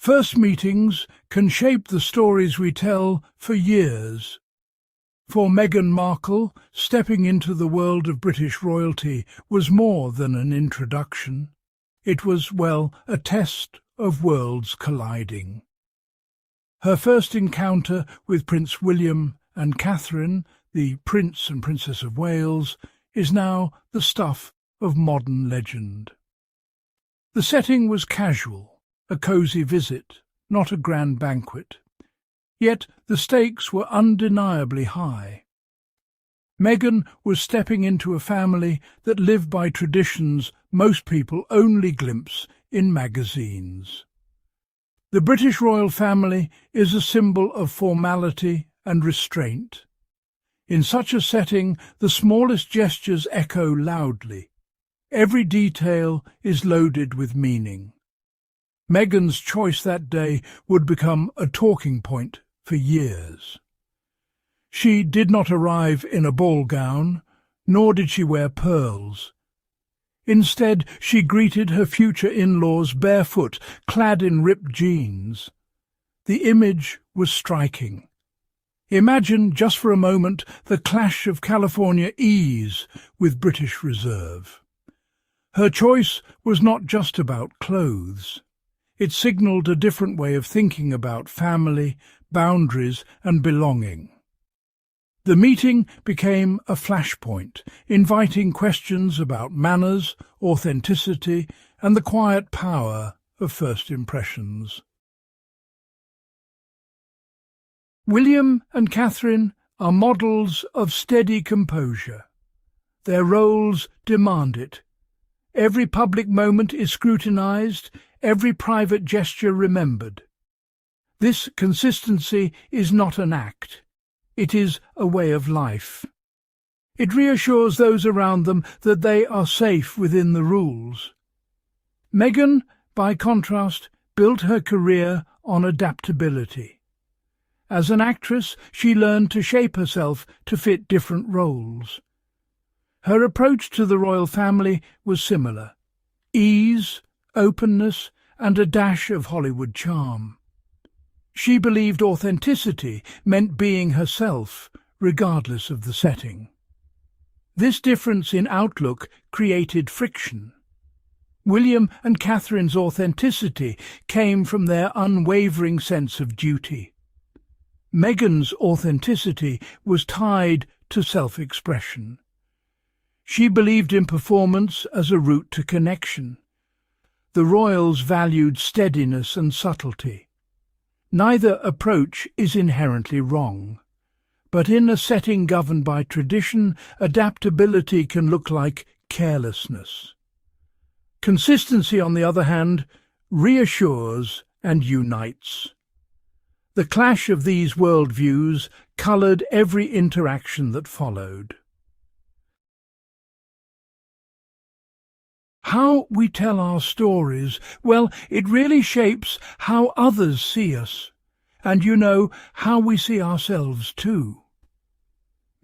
First meetings can shape the stories we tell for years. For Meghan Markle, stepping into the world of British royalty was more than an introduction. It was, well, a test of worlds colliding. Her first encounter with Prince William and Catherine, the Prince and Princess of Wales, is now the stuff of modern legend. The setting was casual, a cosy visit, not a grand banquet. Yet the stakes were undeniably high. Meghan was stepping into a family that lived by traditions most people only glimpse in magazines. The British royal family is a symbol of formality and restraint. In such a setting, the smallest gestures echo loudly. Every detail is loaded with meaning. Meghan's choice that day would become a talking point for years. She did not arrive in a ball gown, nor did she wear pearls. Instead, she greeted her future in-laws barefoot, clad in ripped jeans. The image was striking. Imagine, just for a moment, the clash of California ease with British reserve. Her choice was not just about clothes. It signalled a different way of thinking about family, boundaries and belonging. The meeting became a flashpoint, inviting questions about manners, authenticity and the quiet power of first impressions. William and Catherine are models of steady composure. Their roles demand it. Every public moment is scrutinised, every private gesture remembered. This consistency is not an act. It is a way of life. It reassures those around them that they are safe within the rules. Meghan, by contrast, built her career on adaptability. As an actress, she learned to shape herself to fit different roles. Her approach to the royal family was similar: ease, openness, and a dash of Hollywood charm. She believed authenticity meant being herself, regardless of the setting. This difference in outlook created friction. William and Catherine's authenticity came from their unwavering sense of duty. Meghan's authenticity was tied to self-expression. She believed in performance as a route to connection. The royals valued steadiness and subtlety. Neither approach is inherently wrong, but in a setting governed by tradition, adaptability can look like carelessness. Consistency, on the other hand, reassures and unites. The clash of these worldviews coloured every interaction that followed. How we tell our stories, well, it really shapes how others see us, and how we see ourselves too.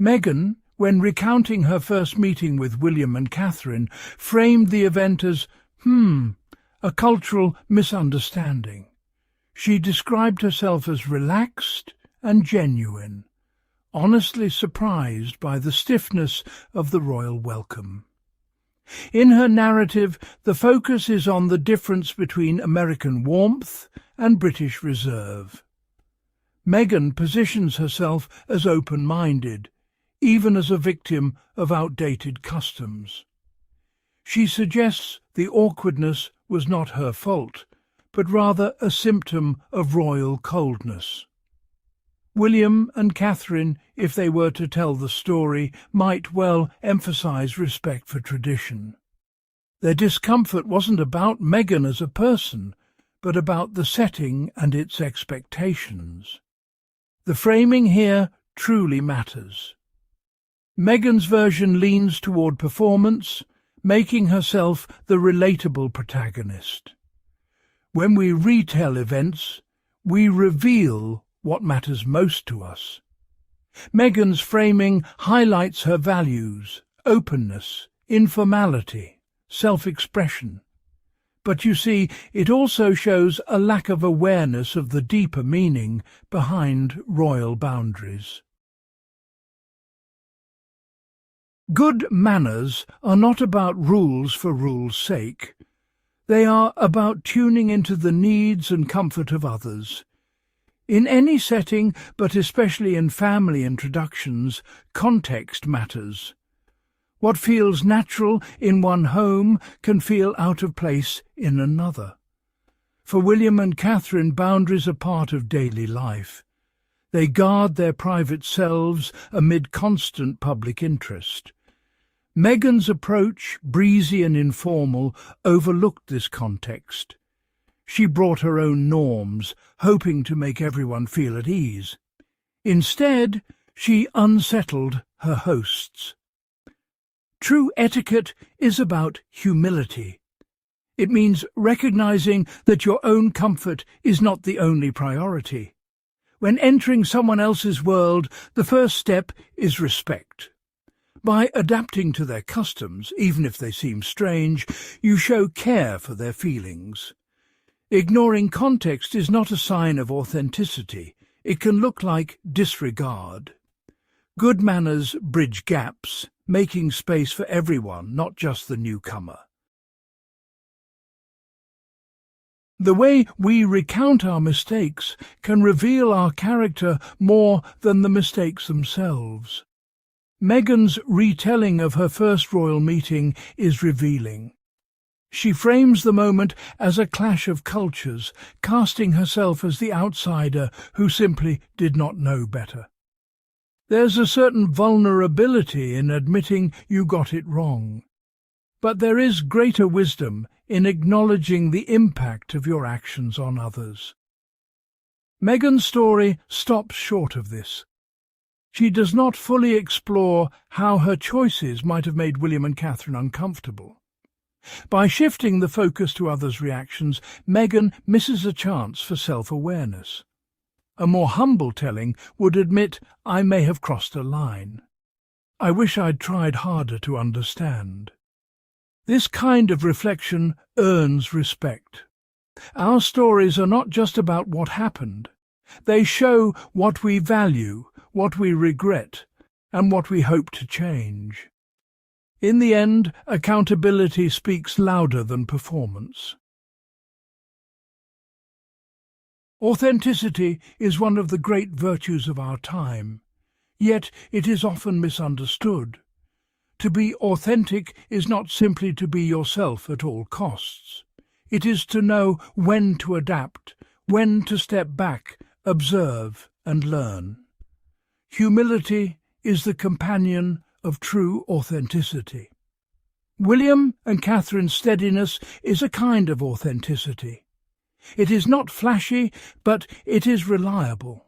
Meghan, when recounting her first meeting with William and Catherine, framed the event as, a cultural misunderstanding. She described herself as relaxed and genuine, honestly surprised by the stiffness of the royal welcome. In her narrative, the focus is on the difference between American warmth and British reserve. Meghan positions herself as open-minded, even as a victim of outdated customs. She suggests the awkwardness was not her fault, but rather a symptom of royal coldness. William and Catherine, if they were to tell the story, might well emphasise respect for tradition. Their discomfort wasn't about Meghan as a person, but about the setting and its expectations. The framing here truly matters. Meghan's version leans toward performance, making herself the relatable protagonist. When we retell events, we reveal what matters most to us. Meghan's framing highlights her values: openness, informality, self-expression. But you see, it also shows a lack of awareness of the deeper meaning behind royal boundaries. Good manners are not about rules for rules' sake. They are about tuning into the needs and comfort of others. In any setting, but especially in family introductions, context matters. What feels natural in one home can feel out of place in another. For William and Catherine, boundaries are part of daily life. They guard their private selves amid constant public interest. Meghan's approach, breezy and informal, overlooked this context. She brought her own norms, hoping to make everyone feel at ease. Instead, she unsettled her hosts. True etiquette is about humility. It means recognizing that your own comfort is not the only priority. When entering someone else's world, the first step is respect. By adapting to their customs, even if they seem strange, you show care for their feelings. Ignoring context is not a sign of authenticity. It can look like disregard. Good manners bridge gaps, making space for everyone, not just the newcomer. The way we recount our mistakes can reveal our character more than the mistakes themselves. Meghan's retelling of her first royal meeting is revealing. She frames the moment as a clash of cultures, casting herself as the outsider who simply did not know better. There's a certain vulnerability in admitting you got it wrong. But there is greater wisdom in acknowledging the impact of your actions on others. Meghan's story stops short of this. She does not fully explore how her choices might have made William and Catherine uncomfortable. By shifting the focus to others' reactions, Meghan misses a chance for self-awareness. A more humble telling would admit, I may have crossed a line. I wish I'd tried harder to understand. This kind of reflection earns respect. Our stories are not just about what happened. They show what we value, what we regret, and what we hope to change. In the end, accountability speaks louder than performance. Authenticity is one of the great virtues of our time, yet it is often misunderstood. To be authentic is not simply to be yourself at all costs. It is to know when to adapt, when to step back, observe and learn. Humility is the companion of true authenticity. William and Catherine's steadiness is a kind of authenticity. It is not flashy, but it is reliable.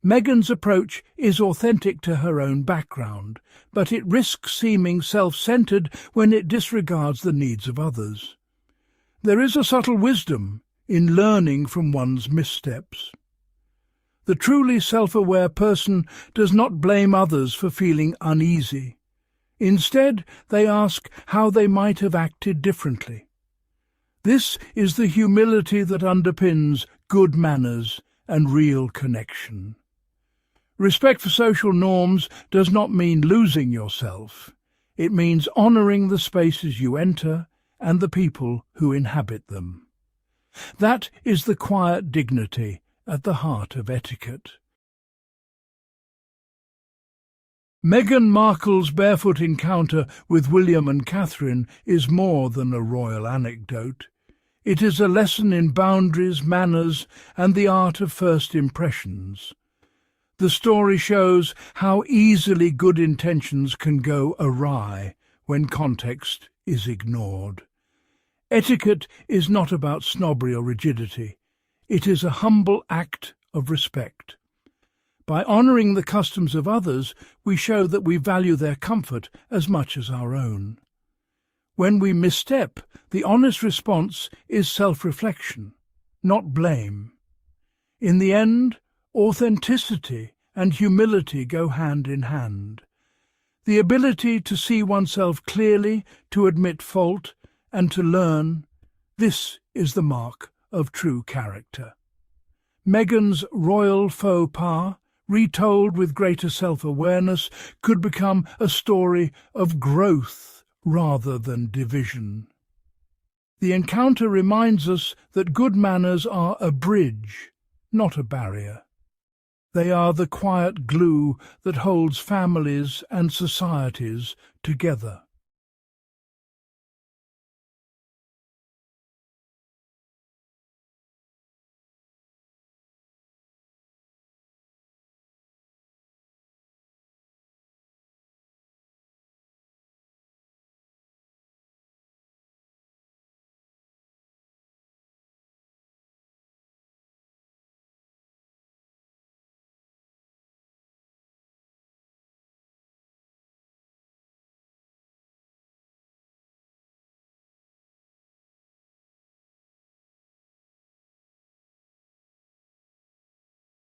Meghan's approach is authentic to her own background, but it risks seeming self-centered when it disregards the needs of others. There is a subtle wisdom in learning from one's missteps. The truly self-aware person does not blame others for feeling uneasy. Instead, they ask how they might have acted differently. This is the humility that underpins good manners and real connection. Respect for social norms does not mean losing yourself. It means honouring the spaces you enter and the people who inhabit them. That is the quiet dignity at the heart of etiquette. Meghan Markle's barefoot encounter with William and Catherine is more than a royal anecdote. It is a lesson in boundaries, manners, and the art of first impressions. The story shows how easily good intentions can go awry when context is ignored. Etiquette is not about snobbery or rigidity. It is a humble act of respect. By honouring the customs of others, we show that we value their comfort as much as our own. When we misstep, the honest response is self-reflection, not blame. In the end, authenticity and humility go hand in hand. The ability to see oneself clearly, to admit fault, and to learn This is the mark of true character. Meghan's royal faux pas, retold with greater self-awareness, could become a story of growth rather than division. The encounter reminds us that good manners are a bridge, not a barrier. They are the quiet glue that holds families and societies together.